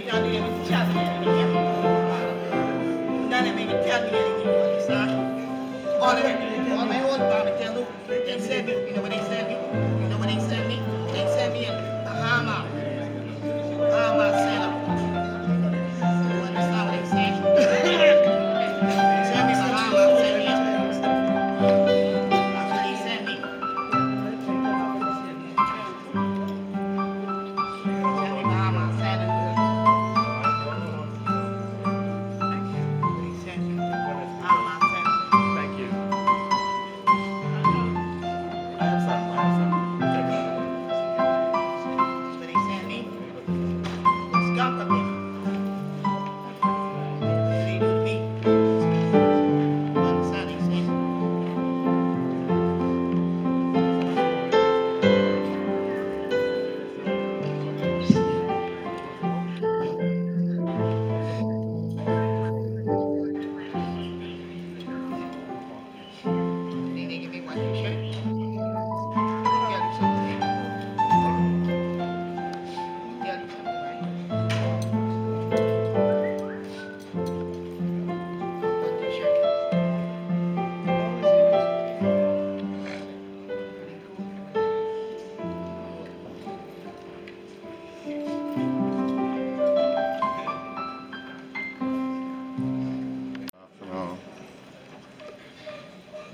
All my old family tell you, they send me. You know what they send me? You know what they send me? They send me in Bahamas. Bahamas center. You understand what they say? Send me Bahamas, send me. That's what they send me. Send me Bahamas center. They send me Bahamas center. Thank you.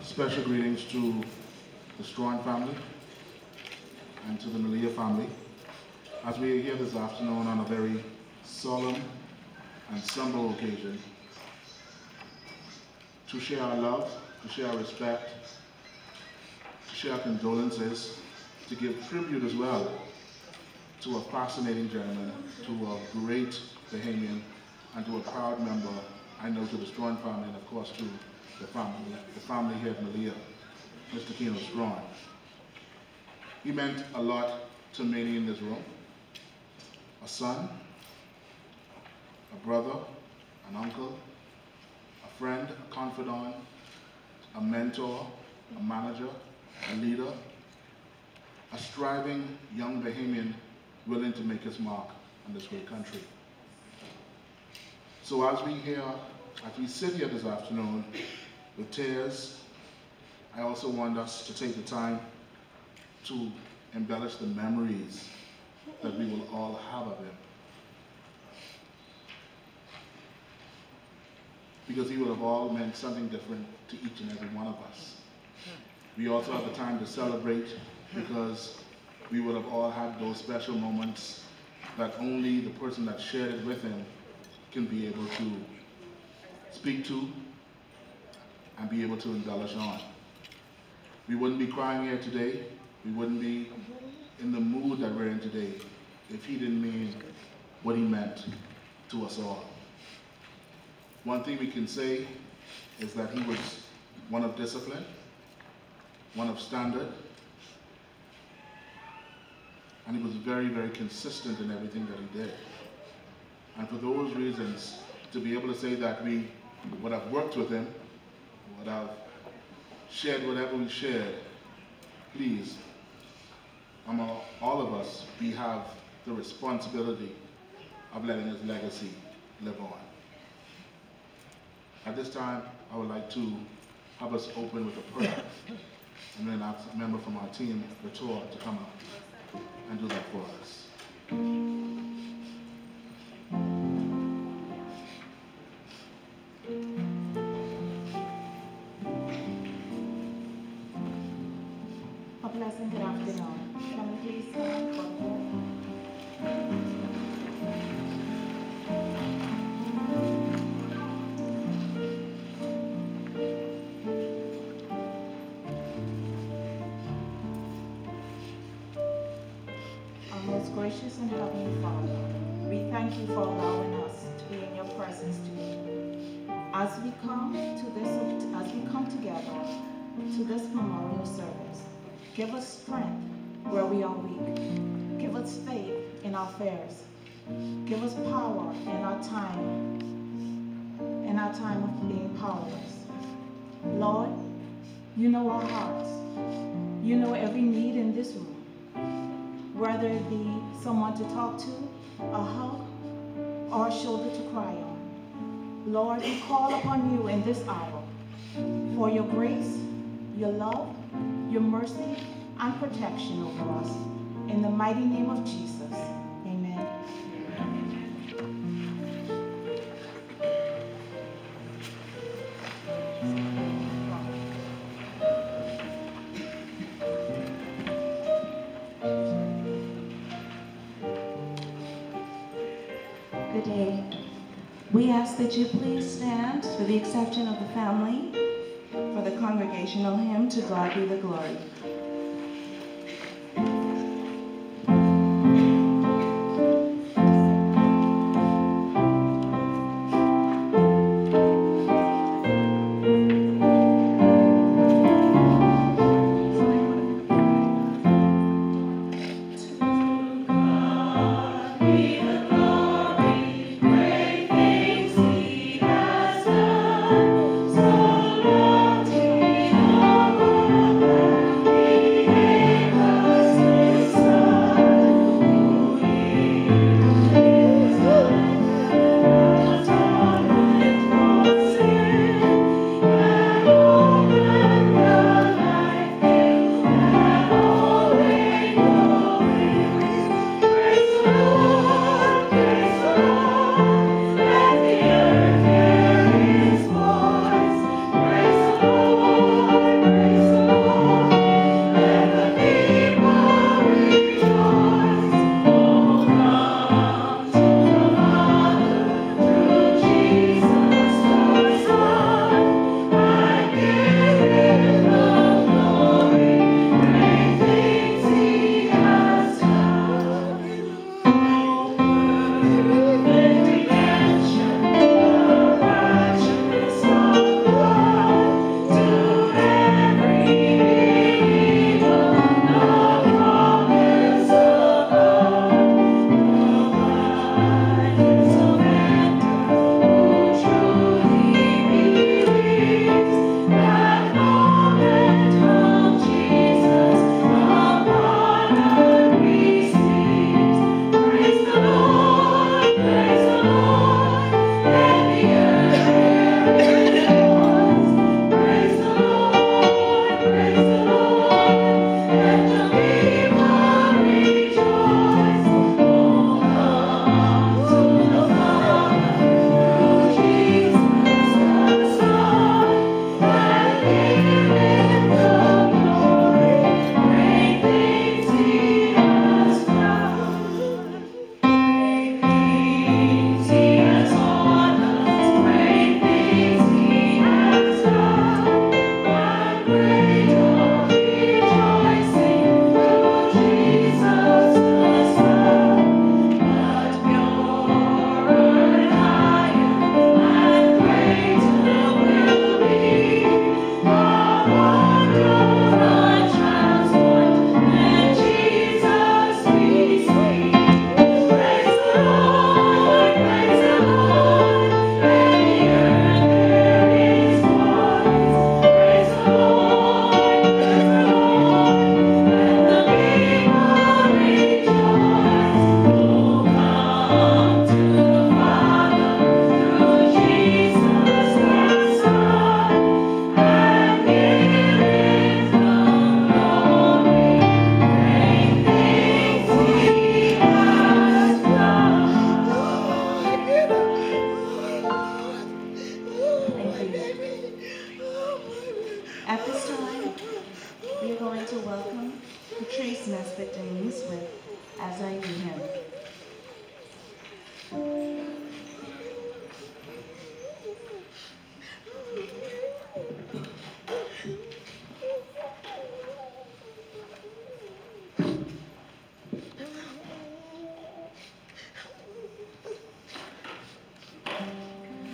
Special greetings to the Swann family and to the Melia family, as we are here this afternoon on a very solemn and somber occasion to share our love, to share our respect, to share our condolences, to give tribute as well to a fascinating gentleman, to a great Bahamian, and to a proud member, I know, to the Swann family, and of course to the family here at Melia, Mr. Keno Strachan. He meant a lot to many in this room. A son, a brother, an uncle, a friend, a confidant, a mentor, a manager, a leader, a striving young Bahamian willing to make his mark on this great country. So as we sit here this afternoon with tears, I also want us to take the time to embellish the memories that we will all have of him. Because he would have all meant something different to each and every one of us. We also have the time to celebrate because we would have all had those special moments that only the person that shared it with him can be able to speak to and be able to embellish on. We wouldn't be crying here today, we wouldn't be in the mood that we're in today if he didn't mean what he meant to us all. One thing we can say is that he was one of discipline, one of standard, and he was very, very consistent in everything that he did. And for those reasons, to be able to say that we would have worked with him, would have shared whatever we shared, please, all of us, we have the responsibility of letting his legacy live on. At this time, I would like to have us open with a prayer, and then ask a member from our team, Rachel, to come up and do that for us. A pleasant good afternoon. Can we please stand for prayer? Gracious and Heavenly Father, we thank you for allowing us to be in your presence today. As we come together to this memorial service, give us strength where we are weak. Give us faith in our fears. Give us power in our time of being powerless. Lord, you know our hearts. You know every need in this room. Whether it be someone to talk to, a hug, or a shoulder to cry on. Lord, we call upon you in this hour for your grace, your love, your mercy, and protection over us. In the mighty name of Jesus, amen. Good day. We ask that you please stand, with the exception of the family, for the congregational hymn, To God Be the Glory.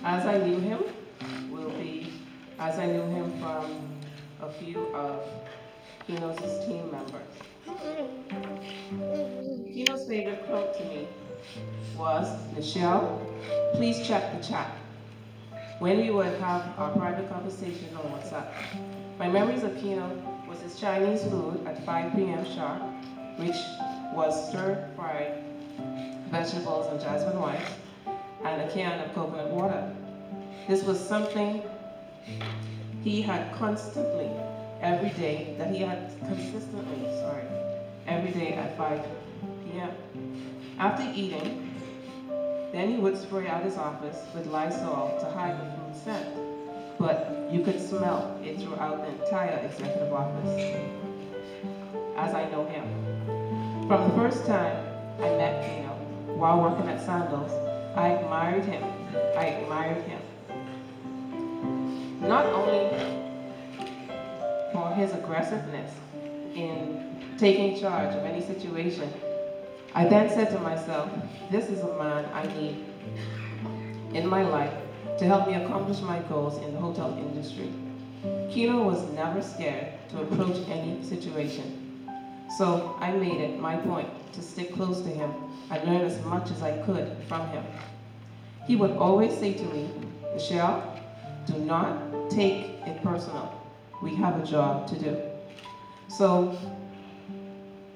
As I Knew Him will be as I knew him from a few of Keno's team members. Keno's favorite quote to me was, "Michelle, please check the chat," when we would have our private conversation on WhatsApp. My memories of Keno was his Chinese food at 5 p.m. sharp, which was stir-fried vegetables and jasmine rice, and a can of coconut water. This was something he had constantly, every day, that he had consistently, every day at 5 p.m. After eating, then he would spray out his office with Lysol to hide the food scent, but you could smell it throughout the entire executive office, as I know him. From the first time I met Keno, while working at Sandals, I admired him. Not only for his aggressiveness in taking charge of any situation, I then said to myself, this is a man I need in my life to help me accomplish my goals in the hotel industry. Keno was never scared to approach any situation. So I made it my point to stick close to him and learn as much as I could from him. He would always say to me, Michelle, do not take it personal. We have a job to do. So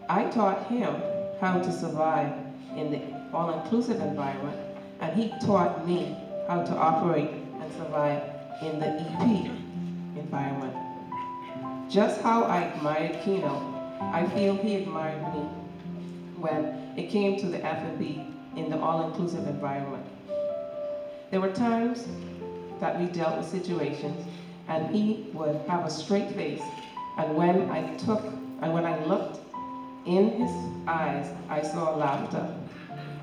I taught him how to survive in the all-inclusive environment, and he taught me how to operate and survive in the EP environment. Just how I admired Keno, I feel he admired me when it came to the F&B in the all-inclusive environment. There were times that we dealt with situations and he would have a straight face, and when I looked in his eyes, I saw laughter.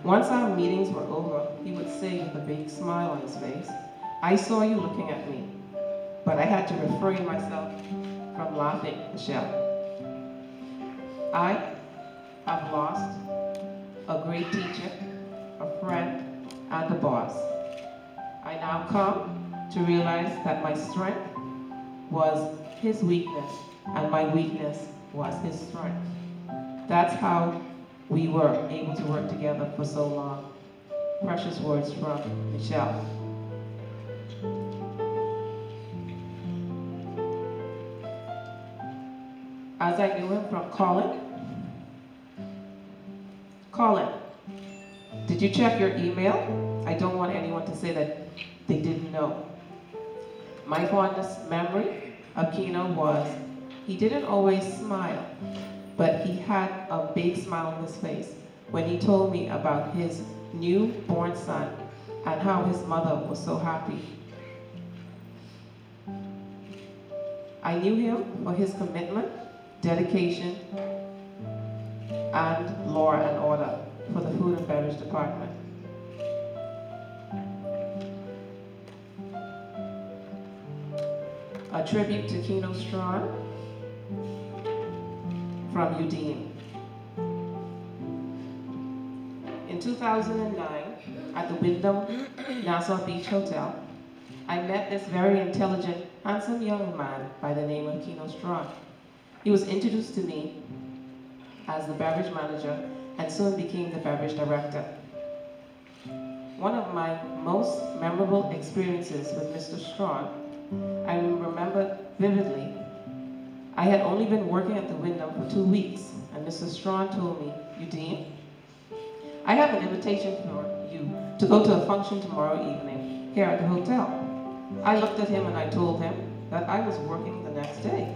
Once our meetings were over, he would say with a big smile on his face, I saw you looking at me, but I had to refrain myself from laughing, Michelle. I have lost a great teacher, a friend, and a boss. I now come to realize that my strength was his weakness, and my weakness was his strength. That's how we were able to work together for so long. Precious words from Michelle. As I knew him from Colin, did you check your email? I don't want anyone to say that they didn't know. My fondest memory of Keno was he didn't always smile, but he had a big smile on his face when he told me about his newborn son and how his mother was so happy. I knew him for his commitment, dedication, and law and order for the food and beverage department. A tribute to Keno Strachan from Udine. In 2009, at the Wyndham Nassau Beach Hotel, I met this very intelligent, handsome young man by the name of Keno Strachan. He was introduced to me as the beverage manager and soon became the beverage director. One of my most memorable experiences with Mr. Strachan, I remember vividly. I had only been working at the Wyndham for 2 weeks, and Mr. Strachan told me, Udine, I have an invitation for you to go to a function tomorrow evening here at the hotel. I looked at him and I told him that I was working the next day.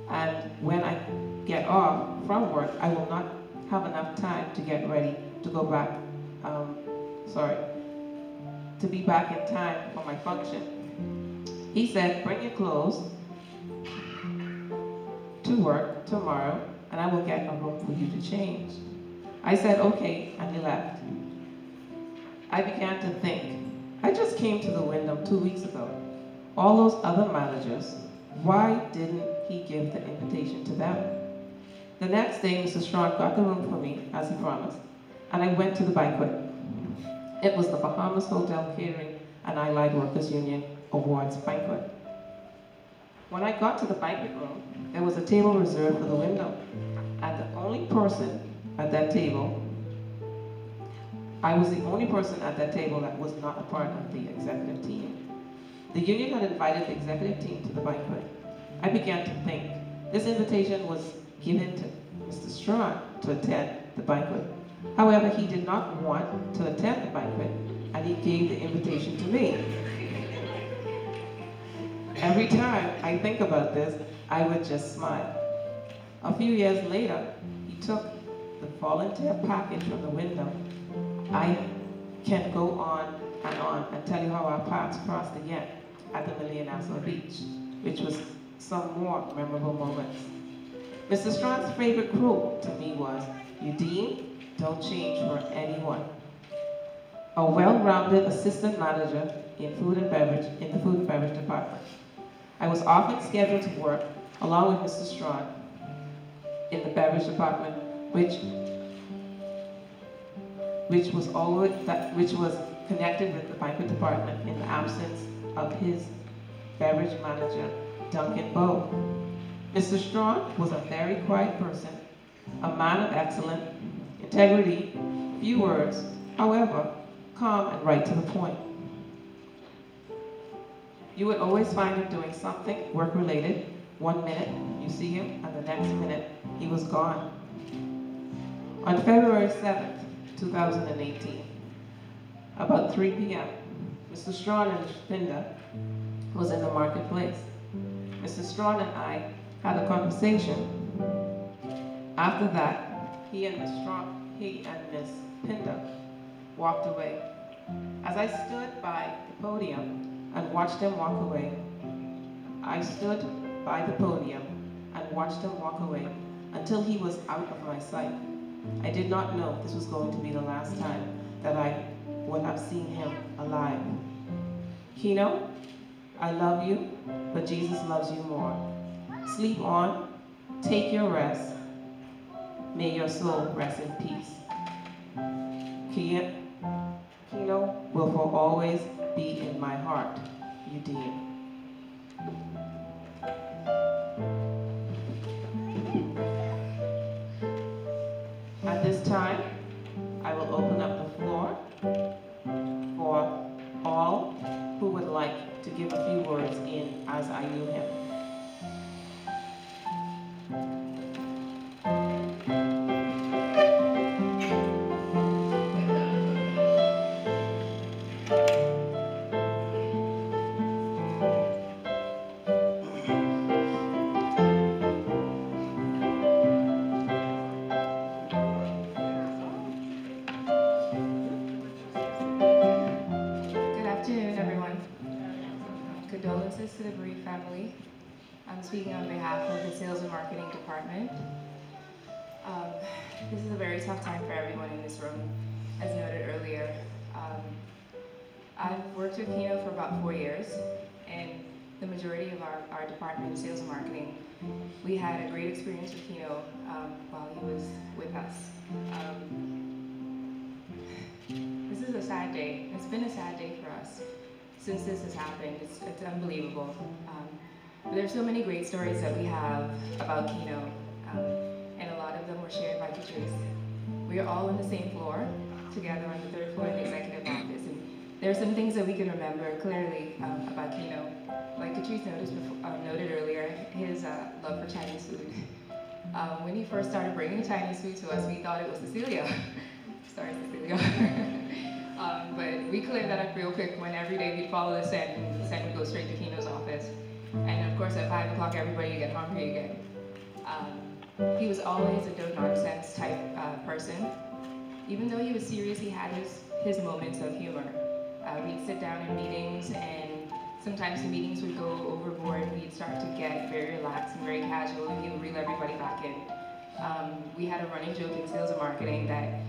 And when I get off from work, I will not have enough time to get ready to go back, to be back in time for my function. He said, bring your clothes to work tomorrow and I will get a room for you to change. I said, okay, and he left. I began to think, I just came to the Wyndham 2 weeks ago. All those other managers, why didn't he give the invitation to them? The next day, Mr. Strachan got the room for me, as he promised, and I went to the banquet. It was the Bahamas Hotel Catering and Allied Workers Union Awards banquet. When I got to the banquet room, there was a table reserved for the Wyndham, and the only person at that table, I was the only person at that table that was not a part of the executive team. The union had invited the executive team to the banquet. I began to think, this invitation was given to Mr. Strachan to attend the banquet. However, he did not want to attend the banquet and he gave the invitation to me. Every time I think about this, I would just smile. A few years later, he took the volunteer package from the window. I can go on and tell you how our paths crossed again at the Melia Nassau Beach, which was some more memorable moments. Mr. Strachan's favorite quote to me was, "Eugene, don't change for anyone." A well-rounded assistant manager in the food and beverage department. I was often scheduled to work along with Mr. Strachan in the beverage department, which was connected with the banquet department in the absence of his beverage manager, Duncan Bowe. Mr. Strachan was a very quiet person, a man of excellent integrity, few words, however, calm and right to the point. You would always find him doing something work-related. 1 minute, you see him, and the next minute, he was gone. On February 7th, 2018, about 3 p.m., Mr. Strachan and Pinda was in the marketplace. Mr. Strachan and I had a conversation. After that, he and Miss Pinda walked away. As I stood by the podium and watched them walk away, I stood by the podium and watched him walk away until he was out of my sight. I did not know this was going to be the last time that I would have seen him alive. Keno, I love you, but Jesus loves you more. Sleep on, take your rest. May your soul rest in peace. Keno will for always be in my heart, Eugene. At this time, I will open up the floor for all who would like to give a few words in As I Knew Him. Condolences to the bereaved family. I'm speaking on behalf of the Sales and Marketing Department. This is a very tough time for everyone in this room, as noted earlier. I've worked with Keno for about 4 years, and the majority of our department, Sales and Marketing, we had a great experience with Keno while he was with us. This is a sad day. It's been a sad day for us. Since this has happened, it's unbelievable. But there's so many great stories that we have about Keno, and a lot of them were shared by Patrice. We are all on the same floor, together on the 3rd floor of the executive office, and there are some things that we can remember clearly about Keno. Like Patrice noted earlier, his love for Chinese food. When he first started bringing Chinese food to us, we thought it was Cecilia. Sorry, Cecilia. But we cleared that up real quick when every day we'd follow the scent, and the scent would go straight to Keno's office. And of course at 5 o'clock everybody would get hungry again. He was always a no-nonsense type person. Even though he was serious, he had his moments of humor. We'd sit down in meetings, and sometimes the meetings would go overboard. We'd start to get very relaxed and very casual, and he would reel everybody back in. We had a running joke in sales and marketing that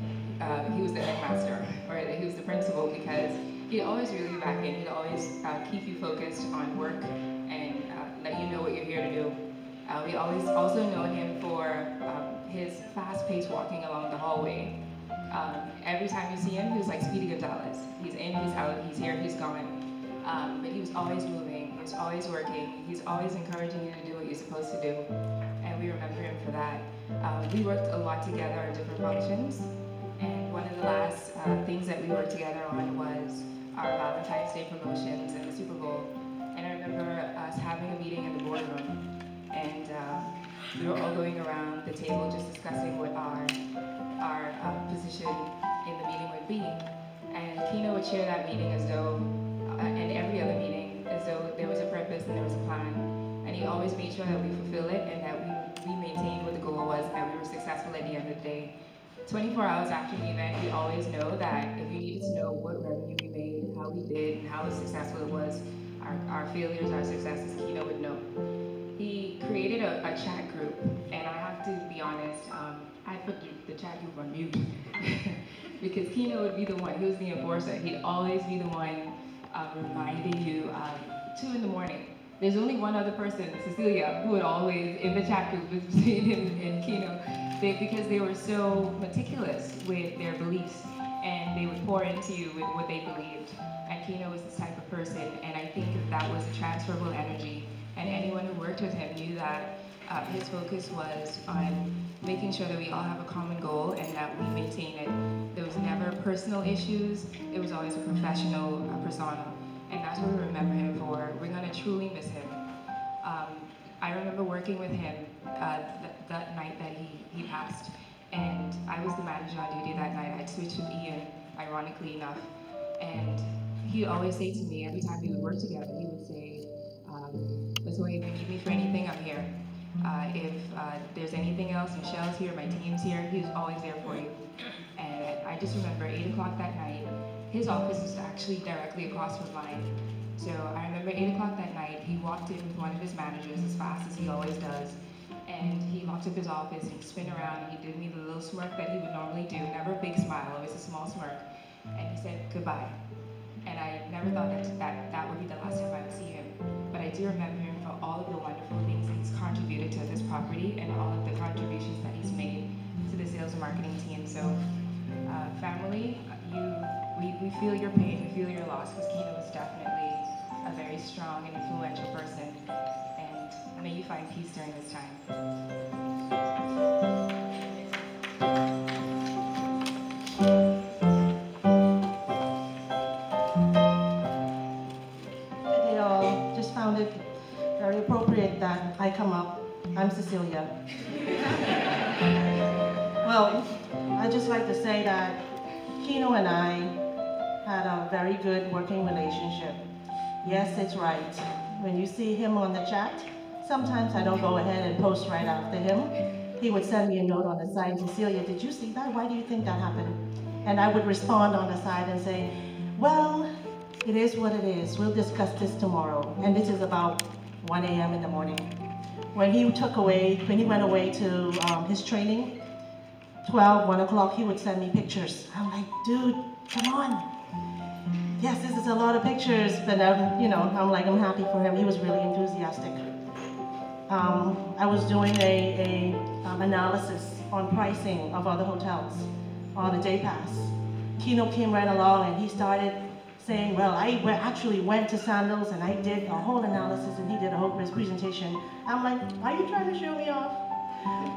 he was the headmaster, or that he was the principal, because he'd always reel you back in. He'd always keep you focused on work and let you know what you're here to do. We always also know him for his fast-paced walking along the hallway. Every time you see him, he was like Speedy Gonzalez. He's in, he's out, he's here, he's gone. But he was always moving, he was always working, he's always encouraging you to do what you're supposed to do. And we remember him for that. We worked a lot together on different functions. And one of the last things that we worked together on was our Valentine's Day promotions and the Super Bowl. And I remember us having a meeting in the boardroom, and we were all going around the table just discussing what our position in the meeting would be. And Keno would chair that meeting as though, and every other meeting, as though there was a purpose and there was a plan. And he always made sure that we fulfill it and that we maintained what the goal was and that we were successful at the end of the day. 24 hours after the event, we always know that if you needed to know what revenue we made, how we did, and how successful it was, our failures, our successes, Keno would know. He created a chat group, and I have to be honest, I put the chat group on mute because Keno would be the one, he was the enforcer. He'd always be the one reminding you 2 in the morning. There's only one other person, Cecilia, who would always, in the chat group between him and Keno, because they were so meticulous with their beliefs, and they would pour into you with what they believed. And Keno was this type of person, and I think that was a transferable energy. And anyone who worked with him knew that his focus was on making sure that we all have a common goal and that we maintain it. There was never personal issues. It was always a professional persona. And that's what we remember him for. We're going to truly miss him. I remember working with him that night that he passed. And I was the manager on duty that night. I'd switched with Ian, ironically enough. And he would always say to me, every time we would work together, he would say, Latoya, if you need me for anything, I'm here. If there's anything else, Michelle's here, my team's here, he was always there for you. And I just remember 8 o'clock that night, his office was actually directly across from mine. So I remember 8 o'clock that night, he walked in with one of his managers as fast as he always does. And he locked up his office and he spun around and he did me the little smirk that he would normally do, never a big smile, always a small smirk. And he said, goodbye. And I never thought that would be the last time I would see him. But I do remember him for all of the wonderful things that he's contributed to this property and all of the contributions that he's made to the sales and marketing team. So family, we feel your pain, we feel your loss, because Keno was definitely a very strong and influential person. And may you find peace during this time. Very appropriate that I come up. I'm Cecilia. Well, I'd just like to say that Keno and I had a very good working relationship. Yes, it's right. When you see him on the chat, sometimes I don't go ahead and post right after him. He would send me a note on the side, Cecilia, did you see that? Why do you think that happened? And I would respond on the side and say, well, it is what it is. We'll discuss this tomorrow. And this is about 1 a.m. in the morning. When he went away to his training, 1 o'clock, he would send me pictures. I'm like, dude, come on. Yes, this is a lot of pictures, but I'm like, I'm happy for him. He was really enthusiastic. I was doing a analysis on pricing of other hotels on a day pass. Keno came right along and he started saying, well, I actually went to Sandals and I did a whole analysis and he did a whole presentation. I'm like, are you trying to show me off?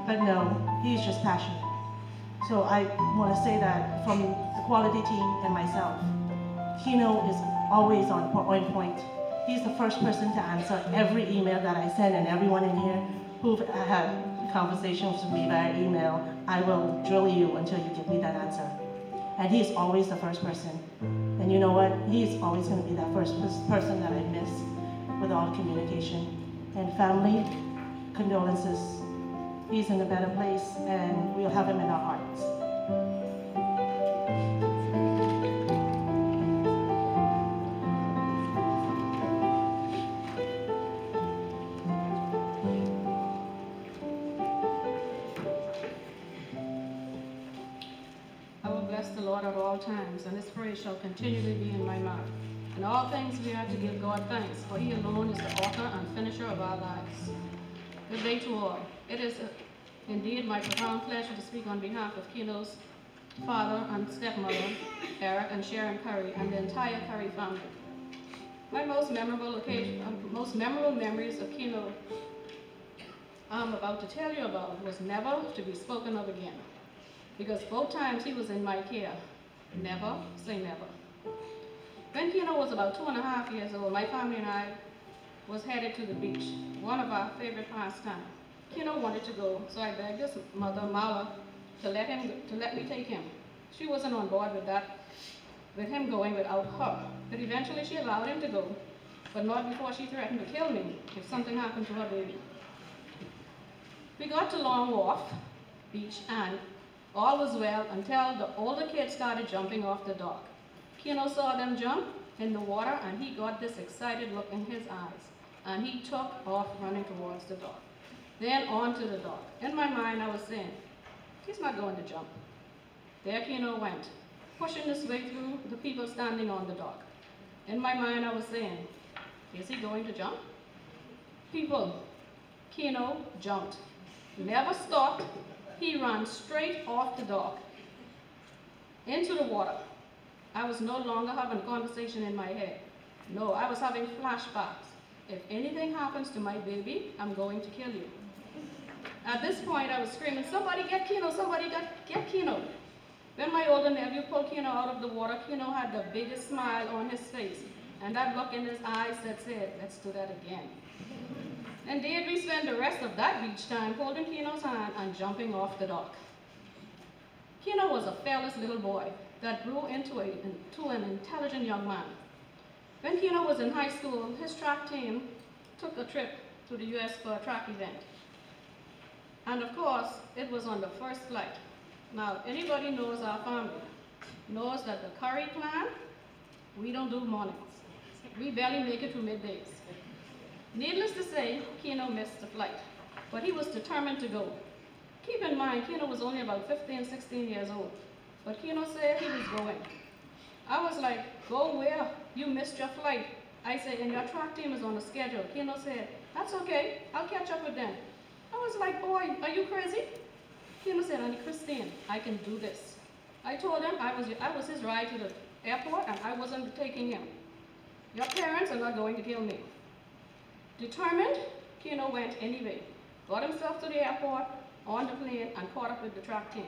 But no, he's just passionate. So I want to say that from the quality team and myself, Keno is always on point. He's the first person to answer every email that I send, and everyone in here who've had conversations with me via email, I will drill you until you give me that answer. And he's always the first person. And you know what? He's always going to be that first person that I miss with all communication. And family, condolences. He's in a better place, and we'll have him in our hearts. I will bless the Lord at all times, and his praise shall continually be in my mouth. In all things we are to give God thanks, for he alone is the author and finisher of our lives. Good day to all. It is indeed my profound pleasure to speak on behalf of Keno's father and stepmother, Eric and Sharon Curry, and the entire Curry family. My most memorable memories of Keno I'm about to tell you about was never to be spoken of again. Because both times he was in my care. Never say never. When Keno was about 2.5 years old, my family and I was headed to the beach, one of our favorite pastimes. Keno wanted to go, so I begged his mother, Mala, to let me take him. She wasn't on board with that, with him going without her. But eventually she allowed him to go, but not before she threatened to kill me if something happened to her baby. We got to Long Wharf Beach and all was well until the older kids started jumping off the dock. Keno saw them jump in the water and he got this excited look in his eyes and he took off running towards the dock. Then onto the dock. In my mind I was saying, he's not going to jump. There Keno went, pushing his way through the people standing on the dock. In my mind I was saying, is he going to jump? People, Keno jumped. Never stopped. He ran straight off the dock into the water. I was no longer having a conversation in my head. No, I was having flashbacks. If anything happens to my baby, I'm going to kill you. At this point, I was screaming, somebody get Keno, somebody get Keno. When my older nephew pulled Keno out of the water, Keno had the biggest smile on his face, and that look in his eyes that said, let's do that again. Indeed, we spent the rest of that beach time holding Keno's hand and jumping off the dock. Keno was a fearless little boy that grew into an intelligent young man. When Keno was in high school, his track team took a trip to the US for a track event. And of course, it was on the first flight. Now, anybody knows our family, knows that the Curry clan, we don't do mornings. We barely make it through middays. Needless to say, Keno missed the flight, but he was determined to go. Keep in mind, Keno was only about 15, 16 years old, but Keno said he was going. I was like, go where? You missed your flight. I said, and your track team is on the schedule. Keno said, that's okay, I'll catch up with them. I was like, boy, are you crazy? Keno said, Auntie Christine, I can do this. I told him I was his ride to the airport and I wasn't taking him. Your parents are not going to kill me. Determined, Keno went anyway. Got himself to the airport, on the plane, and caught up with the track team.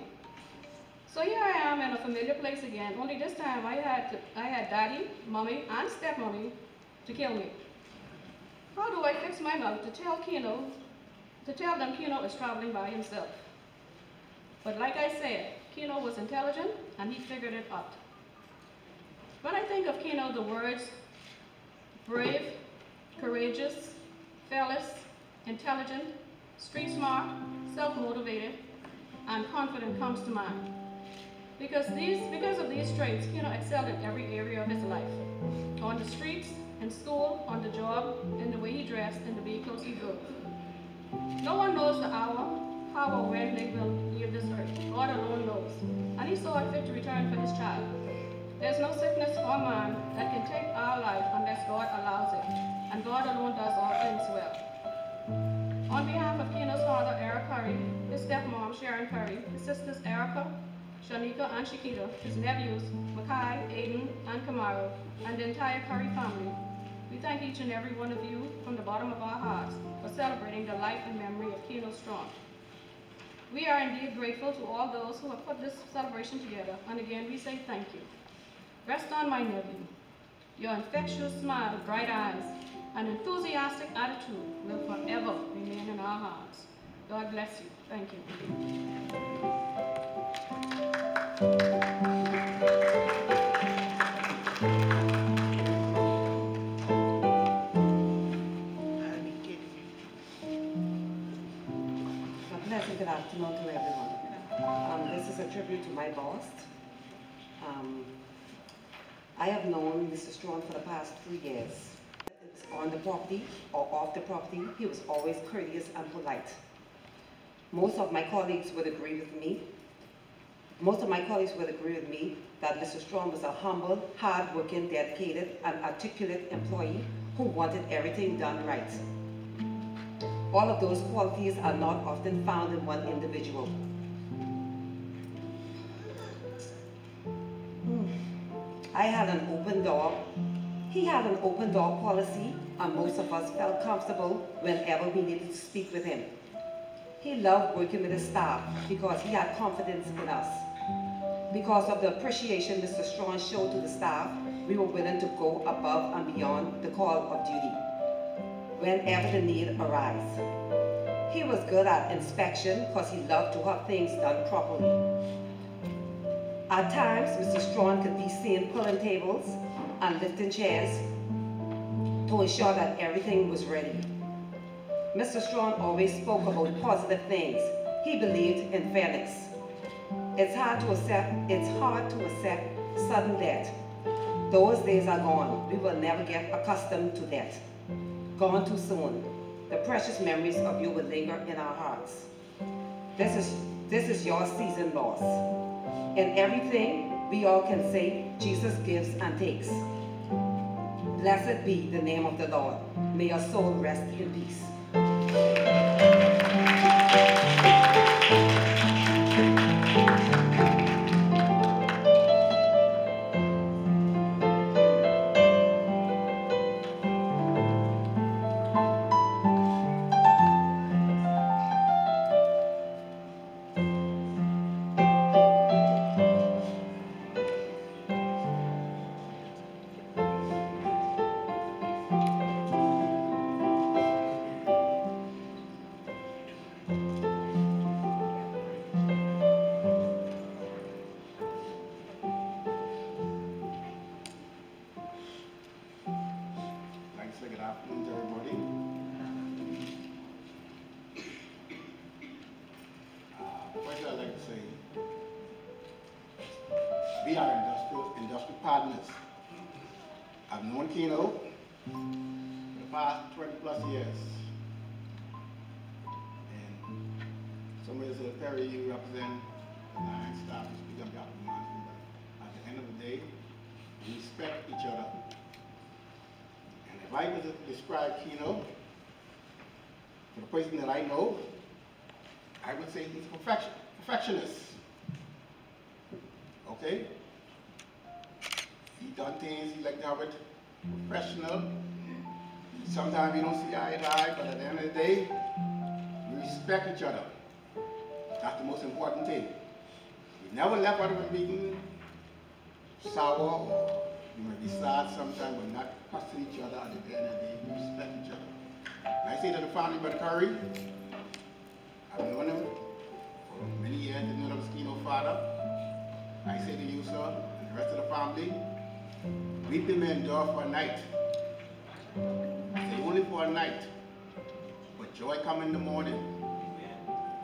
So here I am in a familiar place again, only this time I had daddy, mommy, and stepmommy to kill me. How do I fix my mouth to tell them Keno is traveling by himself? But like I said, Keno was intelligent and he figured it out. When I think of Keno, the words brave, courageous, fearless, intelligent, street smart, self-motivated, and confident comes to mind. Because of these traits, Keno excelled in every area of his life. On the streets, in school, on the job, in the way he dressed, in the vehicles he drove. No one knows the hour, how or when they will leave this earth. God alone knows. And he saw it fit to return for his child. There's no sickness or man that can take our life unless God allows it. And God alone does all things well. On behalf of Keno's father, Eric Curry, his stepmom, Sharon Curry, his sisters, Erica, Shanika, and Shakita, his nephews, Miquelle, Aiden, and Kamara, and the entire Curry family, we thank each and every one of you from the bottom of our hearts for celebrating the life and memory of Keno Strachan. We are indeed grateful to all those who have put this celebration together, and again we say thank you. Rest on my nephew. Your infectious smile, bright eyes, and enthusiastic attitude will forever remain in our hearts. God bless you. Thank you. Good afternoon to everyone. This is a tribute to my boss. I have known Mr. Strachan for the past 3 years. On the property or off the property, he was always courteous and polite. Most of my colleagues would agree with me that Mr. Strachan was a humble, hard-working, dedicated, and articulate employee who wanted everything done right. All of those qualities are not often found in one individual. I had an open door. He had an open door policy, and most of us felt comfortable whenever we needed to speak with him. He loved working with his staff because he had confidence in us. Because of the appreciation Mr. Strachan showed to the staff, we were willing to go above and beyond the call of duty whenever the need arose. He was good at inspection because he loved to have things done properly. At times, Mr. Strachan could be seen pulling tables and lifting chairs to ensure that everything was ready. Mr. Strachan always spoke about positive things. He believed in fairness. It's hard to accept sudden death. Those days are gone. We will never get accustomed to death. Gone too soon. The precious memories of you will linger in our hearts. This is your season loss. In everything, we all can say, Jesus gives and takes. Blessed be the name of the Lord. May your soul rest in peace. We are industrial partners. I've known Keno for the past 20 plus years. And somebody said, Perry, you represent the line staff, you speak on behalf of the management, but at the end of the day, we respect each other. And if I was to describe Keno, for the person that I know, I would say he's a perfectionist. Okay? He done things, he like to have it professional. Sometimes we don't see eye to eye, but at the end of the day, we respect each other. That's the most important thing. We never left out of a meeting sour, or we might be sad sometimes, but not cussing each other. At the end of the day, we respect each other. And I say to the family, Brother Curry, I've known him for many years, I know him as Keno's father. I say to you, sir, and the rest of the family, weeping may endure for a night. I say only for a night, but joy come in the morning.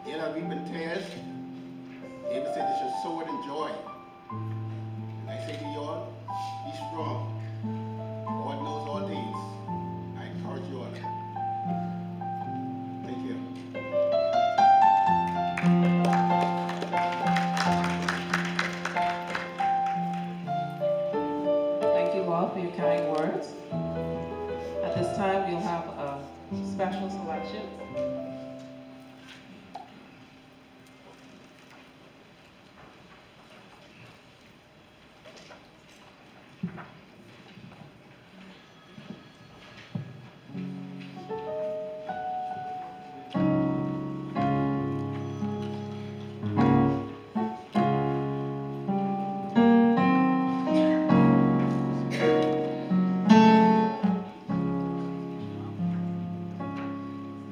Yet I weep in tears. David said they should sow it in joy. And I say to you all, be strong. God knows all things. I encourage you all. Thank you. Thank you all for your kind words. At this time, we'll have a special selection.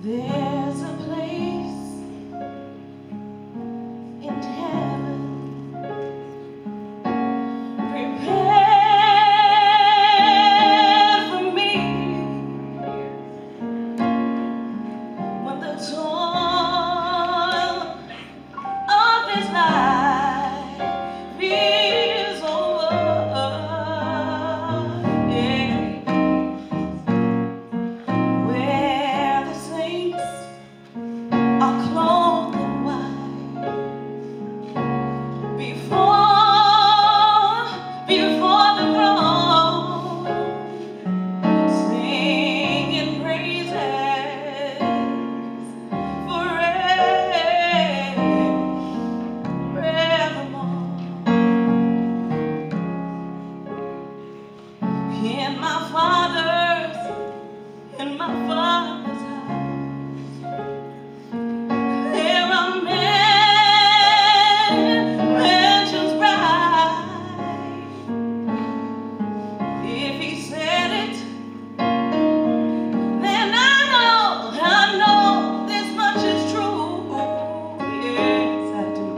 There's a place in heaven prepared for me when the toil of this life is over. Yeah. Where the saints are clothed in white before the throne, singing praises forevermore. In my Father's house, there are mansions bright. If He said it, then I know this much is true. Yes, I do.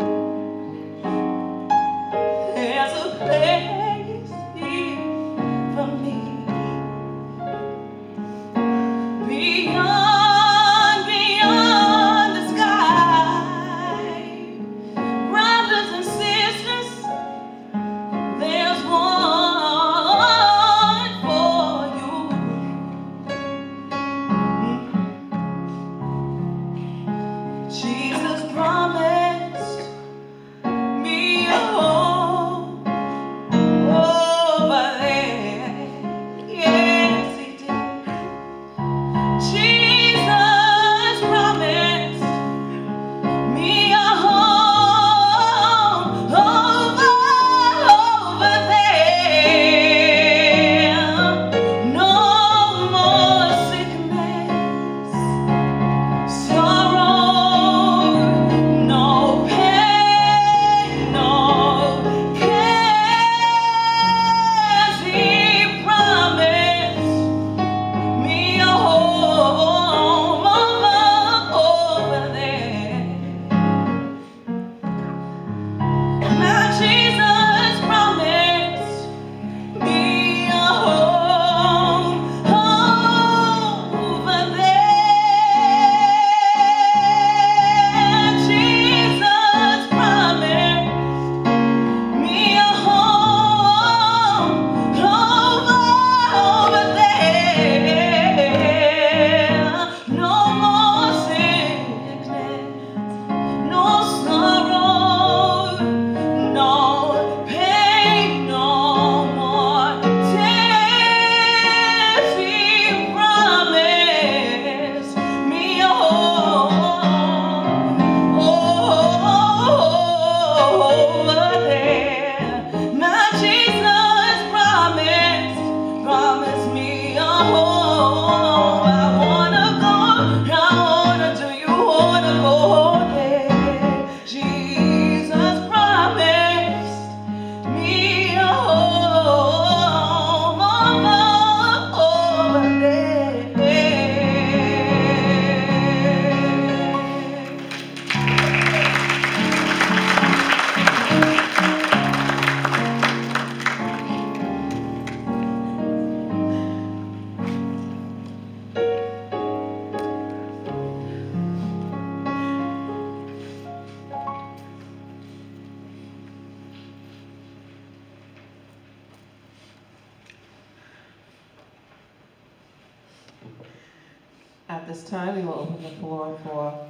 At this time, we will open the floor for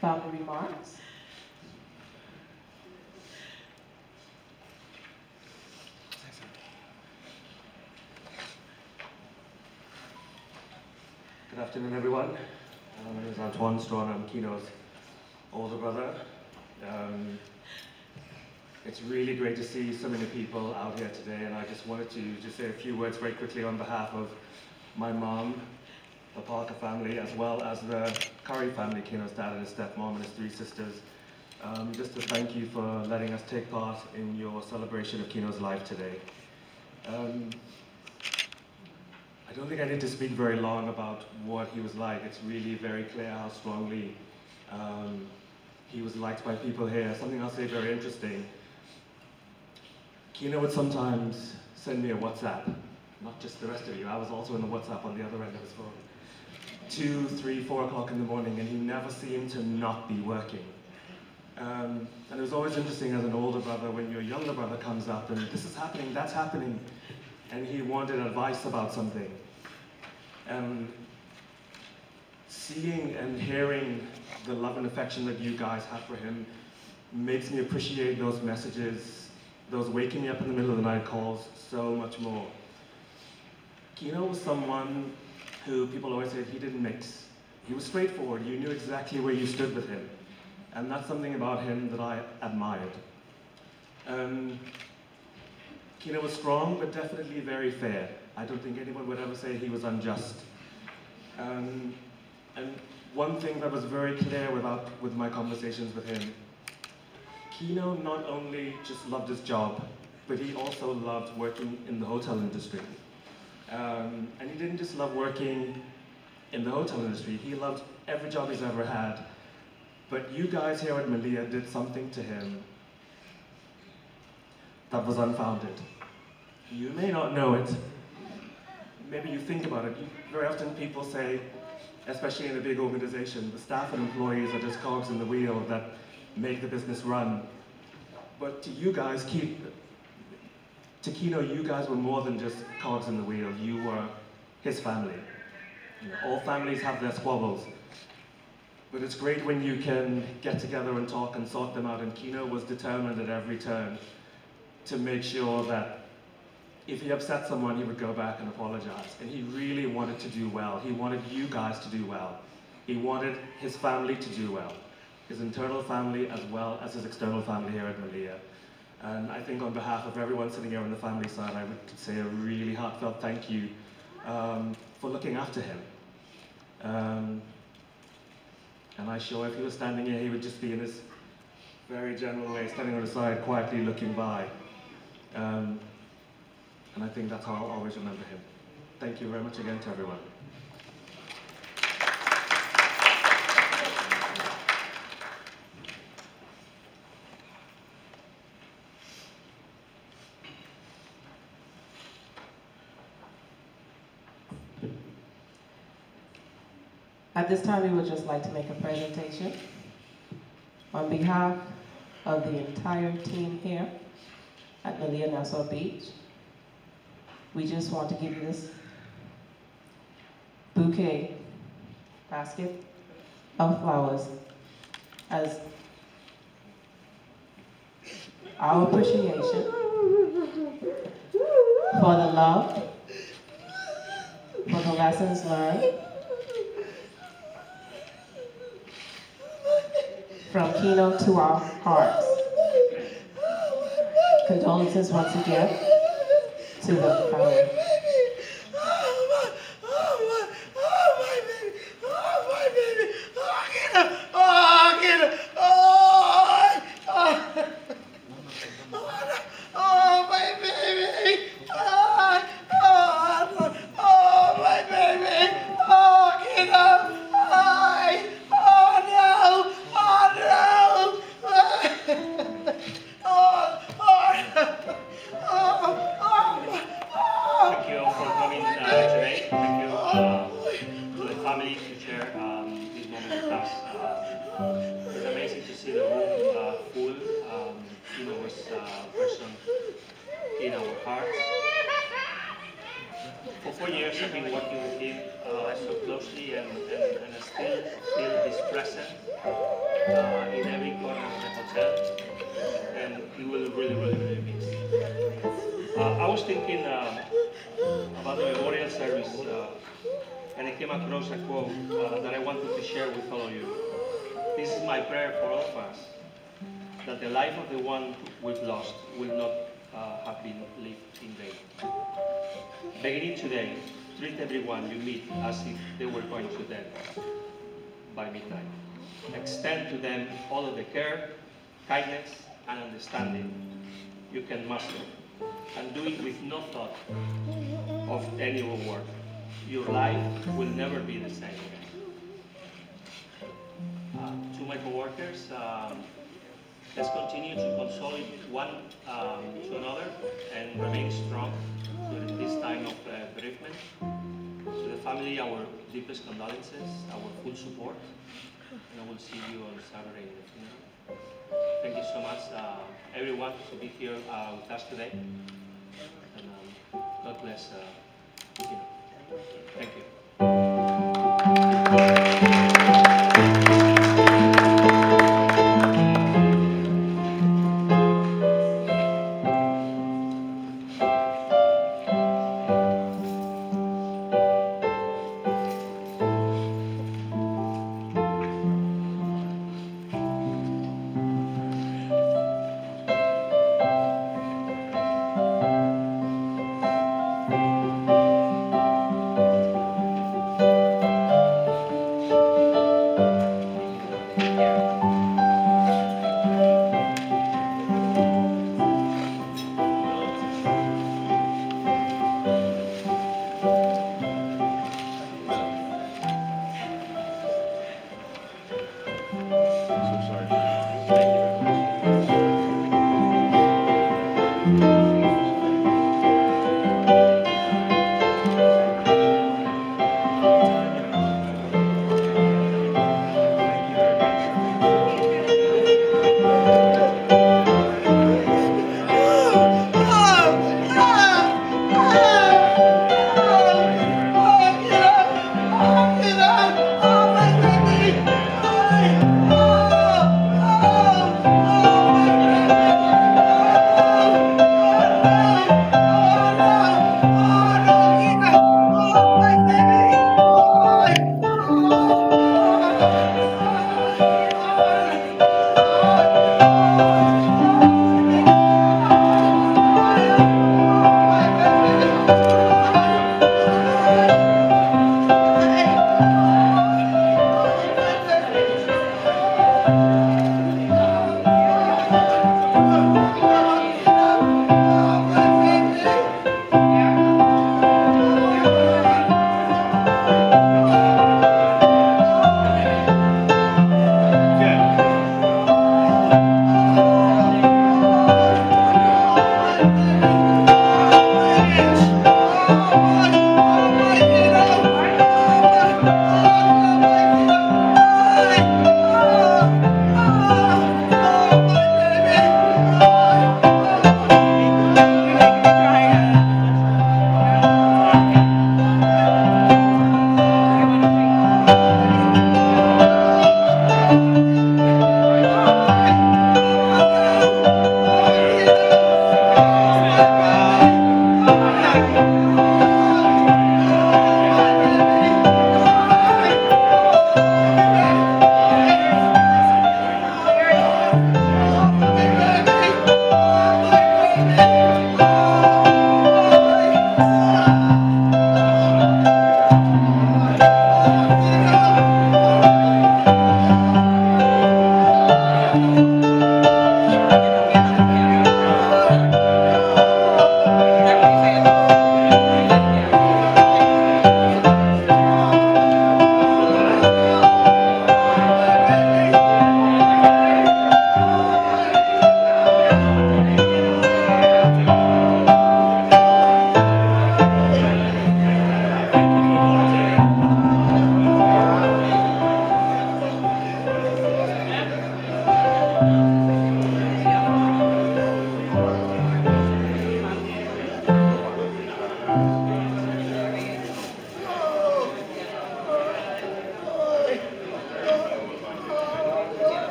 family remarks. Good afternoon, everyone. My name is Swann. I'm Keno's older brother. It's really great to see so many people out here today, and I just wanted to just say a few words very quickly on behalf of my mom, the Parker family, as well as the Curry family, Keno's dad and his stepmom and his 3 sisters, just to thank you for letting us take part in your celebration of Keno's life today. I don't think I need to speak very long about what he was like. It's really very clear how strongly he was liked by people here. Something I'll say very interesting. Keno would sometimes send me a WhatsApp, not just the rest of you. I was also in the WhatsApp on the other end of his phone. 2, 3, 4 o'clock in the morning, and he never seemed to not be working. And it was always interesting as an older brother when your younger brother comes up and this is happening, that's happening, and he wanted advice about something. Seeing and hearing the love and affection that you guys have for him makes me appreciate those messages, those waking me up in the middle of the night calls so much more. Keno was someone who people always said he didn't mix. He was straightforward. You knew exactly where you stood with him. And that's something about him that I admired. Keno was strong, but definitely very fair. I don't think anyone would ever say he was unjust. And one thing that was very clear with my conversations with him, Keno not only just loved his job, but he also loved working in the hotel industry. And he didn't just love working in the hotel industry, he loved every job he's ever had. But you guys here at Melia did something to him that was unfounded. You may not know it. Maybe you think about it. Very often people say, especially in a big organization, the staff and employees are just cogs in the wheel that make the business run. But to you guys, to Keno, you guys were more than just cogs in the wheel. You were his family. You know, all families have their squabbles. But it's great when you can get together and talk and sort them out. And Keno was determined at every turn to make sure that if he upset someone, he would go back and apologize. And he really wanted to do well. He wanted you guys to do well. He wanted his family to do well. His internal family as well as his external family here at Melia. And I think on behalf of everyone sitting here on the family side, I would say a really heartfelt thank you for looking after him. And I'm sure if he was standing here, he would just be in this very general way, standing on the side, quietly looking by. And I think that's how I'll always remember him. Thank you very much again to everyone. At this time, we would just like to make a presentation. On behalf of the entire team here at Melia Nassau Beach, we just want to give you this bouquet, basket of flowers as our appreciation for the love, for the lessons learned from Keno to our hearts. Condolences once again to the family. Thank you. 4 years I've been working with him so closely, and I still feel his presence in every corner of the hotel, and he will really miss. I was thinking about the memorial service, and I came across a quote that I wanted to share with all of you. This is my prayer for all of us, that the life of the one we've lost will not have been lived in vain. Beginning today, treat everyone you meet as if they were going to death by midnight. Extend to them all of the care, kindness, and understanding you can muster, and do it with no thought of any reward. Your life will never be the same again. To my coworkers, let's continue to console one to another and remain strong during this time of bereavement. To the family, our deepest condolences, our full support, and I will see you on Saturday in the funeral. Thank you so much, everyone, to be here with us today, and God bless you. Thank you.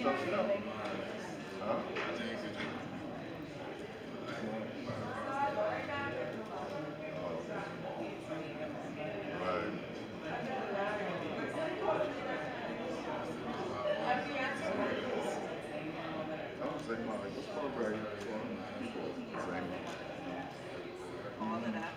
stuff. Huh? Right. All of that.